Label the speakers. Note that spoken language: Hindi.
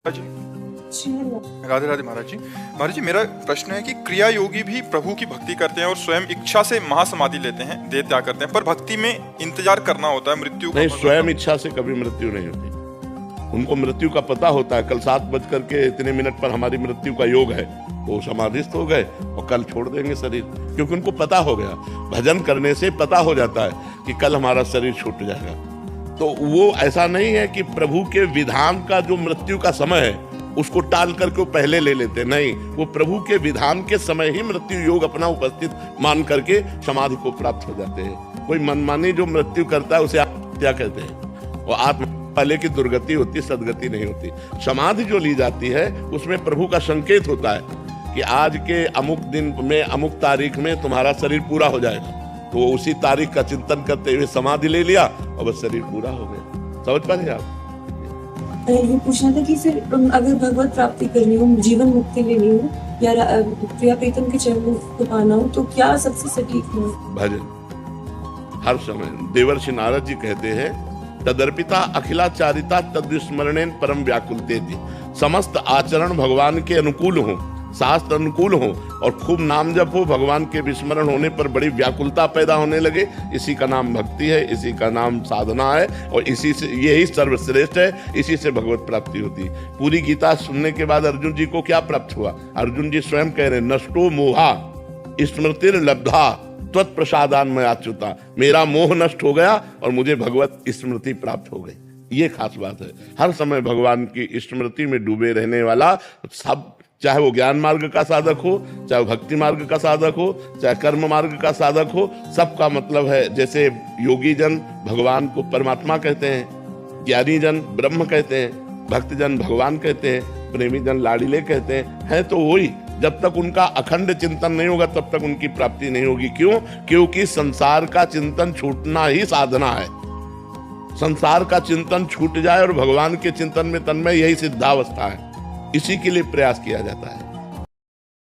Speaker 1: जी राधे राधे महाराज जी। महाराज जी, मेरा प्रश्न है कि क्रिया योगी भी प्रभु की भक्ति करते हैं और स्वयं इच्छा से महासमाधि लेते हैं, देह त्याग करते हैं, पर भक्ति में इंतजार करना होता है मृत्यु का।
Speaker 2: नहीं, स्वयं इच्छा से कभी मृत्यु नहीं होती। उनको मृत्यु का पता होता है, कल 7:इतने पर हमारी मृत्यु का योग है, तो समाधिस्थ हो गए और कल छोड़ देंगे शरीर, क्योंकि उनको पता हो गया। भजन करने से पता हो जाता है कि कल हमारा शरीर छूट जाएगा। तो वो ऐसा नहीं है कि प्रभु के विधान का जो मृत्यु का समय है उसको टाल करके वो पहले ले लेते, नहीं, वो प्रभु के विधान के समय ही मृत्यु योग अपना उपस्थित मान करके समाधि को प्राप्त हो जाते हैं। कोई मनमानी जो मृत्यु करता है उसे आत्महत्या कहते हैं। वो आत्म वाले की दुर्गति होती, सदगति नहीं होती। समाधि जो ली जाती है उसमें प्रभु का संकेत होता है कि आज के अमुक दिन में अमुक तारीख में तुम्हारा शरीर पूरा हो जाएगा, तो वो उसी तारीख का चिंतन करते हुए समाधि ले लिया और बस शरीर पूरा हो गया। समझ पा रहे आप?
Speaker 3: ये पूछना था कि सर, अगर भगवत प्राप्ति करनी हो, जीवन मुक्ति लेनी हो या प्रिया प्रीतम के चरणों को पाना हो, तो क्या सबसे सटीक है?
Speaker 2: भजन हर समय। देवर्षि नारद जी कहते हैं, तदर्पिता अखिलाचारिता तद्विस्मरणेन परम व्याकुलतेति। समस्त आचरण भगवान के अनुकूल हो, शास्त्र अनुकूल हो और खूब नाम जप हो, भगवान के विस्मरण होने पर बड़ी व्याकुलता पैदा होने लगे, इसी का नाम भक्ति है, इसी का नाम साधना है और इसी से यही सर्वश्रेष्ठ है, इसी से भगवत प्राप्ति होती है। पूरी गीता सुनने के बाद अर्जुन जी को क्या प्राप्त हुआ? अर्जुन जी स्वयं कह रहे, नष्टो मोहा स्मृतिर लब्धा त्वत्प्रसादान मयाच्युता। मेरा मोह नष्ट हो गया और मुझे भगवत स्मृति प्राप्त हो गई। ये खास बात है। हर समय भगवान की स्मृति में डूबे रहने वाला सब, चाहे वो ज्ञान मार्ग का साधक हो, चाहे भक्ति मार्ग का साधक हो, चाहे कर्म मार्ग का साधक हो, सबका मतलब है, जैसे योगी जन भगवान को परमात्मा कहते हैं, ज्ञानी जन ब्रह्म कहते हैं, भक्त जन भगवान कहते हैं, प्रेमी जन लाडिले कहते हैं तो वही। जब तक उनका अखंड चिंतन नहीं होगा तब तक उनकी प्राप्ति नहीं होगी। क्यों? क्योंकि संसार का चिंतन छूटना ही साधना है। संसार का चिंतन छूट जाए और भगवान के चिंतन में तन्मय, यही सिद्धावस्था है। इसी के लिए प्रयास किया जाता है।